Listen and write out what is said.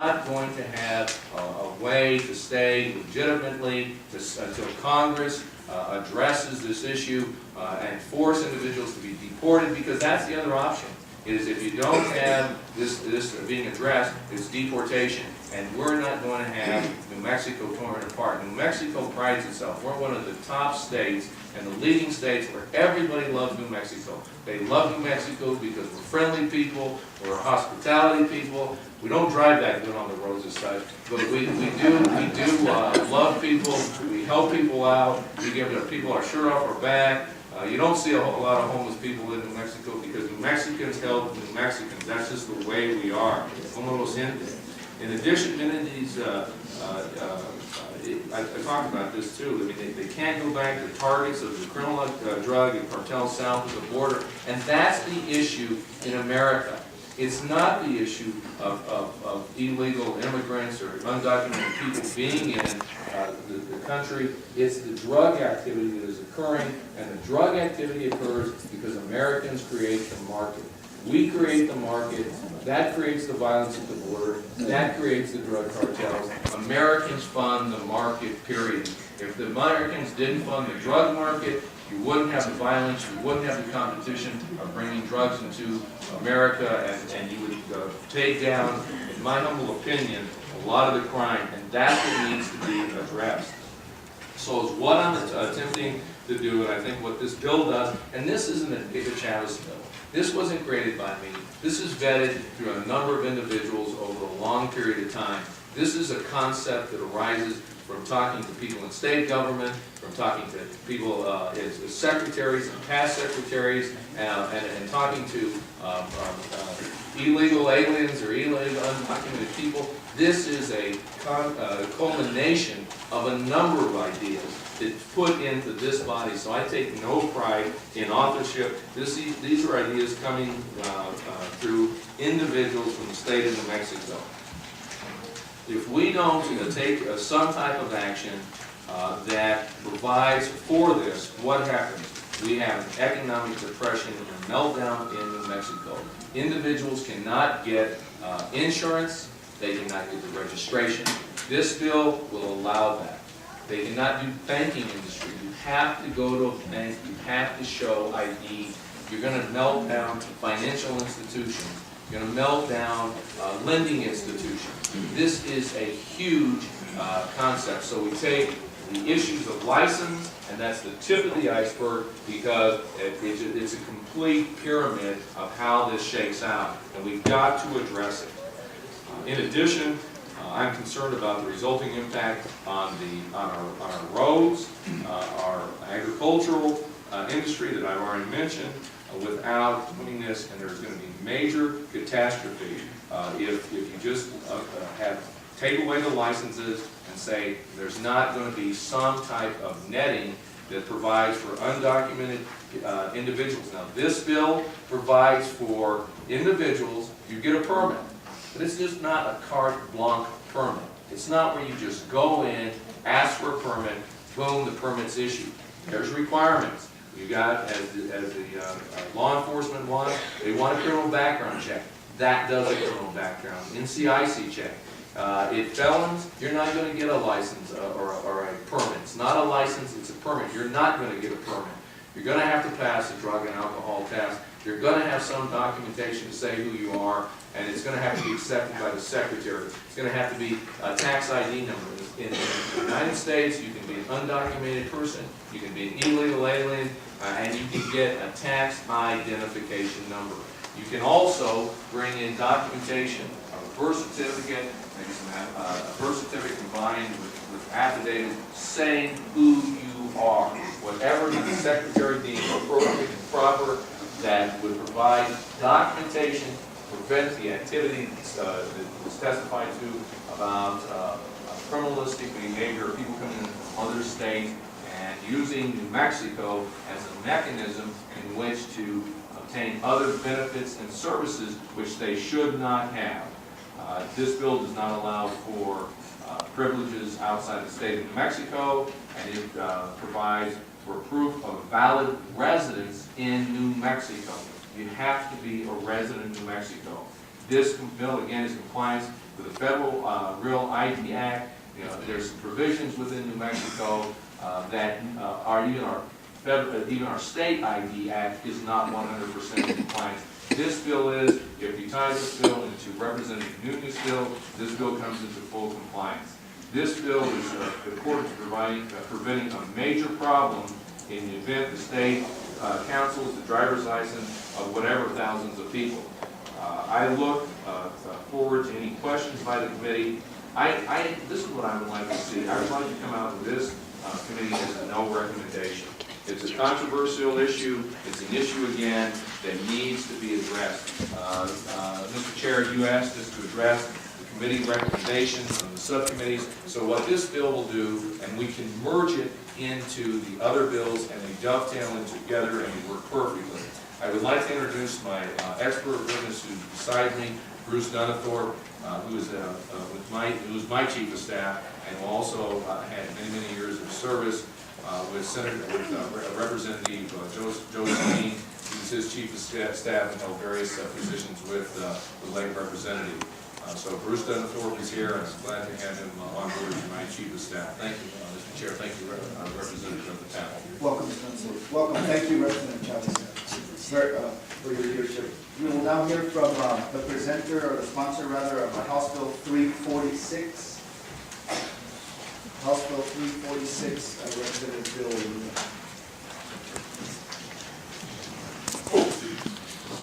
not going to have a way to stay legitimately until Congress addresses this issue and force individuals to be deported, because that's the other option. Is if you don't have this being addressed, it's deportation. And we're not going to have New Mexico torn apart. New Mexico prides itself. We're one of the top states and the leading states where everybody loves New Mexico. They love New Mexico because we're friendly people, we're hospitality people. We don't drive that good on the roads as such, but we do love people. We help people out. We give people our shirt off our back. You don't see a whole lot of homeless people in New Mexico because New Mexicans help New Mexicans. That's just the way we are. Como los gente. In addition, many of these, I talked about this too. I mean, they can't go back to targets of the criminal drug and cartels south of the border, and that's the issue in America. It's not the issue of illegal immigrants or undocumented people being in the country. It's the drug activity that is occurring, and the drug activity occurs because Americans create the market. We create the market. That creates the violence at the border. That creates the drug cartels. Americans fund the market, period. If the Americans didn't fund the drug market, you wouldn't have the violence, you wouldn't have the competition of bringing drugs into America, and you would take down, in my humble opinion, a lot of the crime, and that's what needs to be addressed. So it's what I'm attempting to do, and I think what this bill does, and this isn't a Chavez bill. This wasn't created by me. This is vetted through a number of individuals over a long period of time. This is a concept that arises from talking to people in state government, from talking to people as secretaries and past secretaries, and talking to illegal aliens or illegal undocumented people. This is a culmination of a number of ideas that's put into this body. So I take no pride in authorship. These are ideas coming through individuals from the state of New Mexico. If we don't take some type of action that provides for this, what happens? We have an economic depression and a meltdown in New Mexico. Individuals cannot get insurance. They cannot get the registration. This bill will allow that. They cannot do banking industry. You have to go to a bank. You have to show ID. You're going to melt down financial institutions. You're going to melt down lending institutions. This is a huge concept. So we take the issues of license, and that's the tip of the iceberg, because it's a complete pyramid of how this shakes out, and we've got to address it. In addition, I'm concerned about the resulting impact on our roads, our agricultural industry that I've already mentioned. Without doing this, and there's going to be major catastrophe if you just take away the licenses and say there's not going to be some type of netting that provides for undocumented individuals. Now, this bill provides for individuals. You get a permit, but it's just not a carte blanche permit. It's not where you just go in, ask for a permit, boom, the permit's issued. There's requirements. You got, as the law enforcement wants, they want a criminal background check. That does a criminal background. NCIC check. If felons, you're not going to get a license or a permit. It's not a license, it's a permit. You're not going to get a permit. You're going to have to pass a drug and alcohol test. You're going to have some documentation to say who you are, and it's going to have to be accepted by the secretary. It's going to have to be a tax ID number. In the United States, you can be an undocumented person, you can be an illegal alien, and you can get a tax identification number. You can also bring in documentation of a birth certificate, maybe a birth certificate combined with affidavit saying who you are. Whatever the secretary deems appropriate and proper, that would provide documentation to prevent the activity that was testified to about criminalistic behavior of people coming in other states and using New Mexico as a mechanism in which to obtain other benefits and services which they should not have. This bill does not allow for privileges outside the state of New Mexico, and it provides for proof of valid residence in New Mexico. You have to be a resident of New Mexico. This bill, again, is compliance with the Federal Real ID Act. You know, there's some provisions within New Mexico that are even our state ID Act is not 100% in compliance. This bill is. If you tie this bill into Representative Nunez's bill, this bill comes into full compliance. This bill is important to preventing a major problem in the event the state cancels the driver's license of whatever thousands of people. I look forward to any questions by the committee. This is what I would like to see. I would like to come out of this committee as a no recommendation. It's a controversial issue. It's an issue, again, that needs to be addressed. Mr. Chair, you asked us to address the committee recommendations from the subcommittees. So what this bill will do, and we can merge it into the other bills, and they dovetail in together and they work perfectly. I would like to introduce my expert witness who's beside me, Bruce Dunethorpe, who is my chief of staff, and who also had many years of service with Representative Josephine. He was his chief of staff and held various positions with the late representative. So Bruce Dunethorpe is here, and I'm glad to have him on board as my chief of staff. Thank you, Mr. Chair. Thank you, Representative of the panel. Welcome, Mr. Dunethorpe. Welcome. Thank you, Representative Chavez, for your leadership. We will now hear from the presenter, or the sponsor rather, of House Bill 346. House Bill 346, Representative Bill.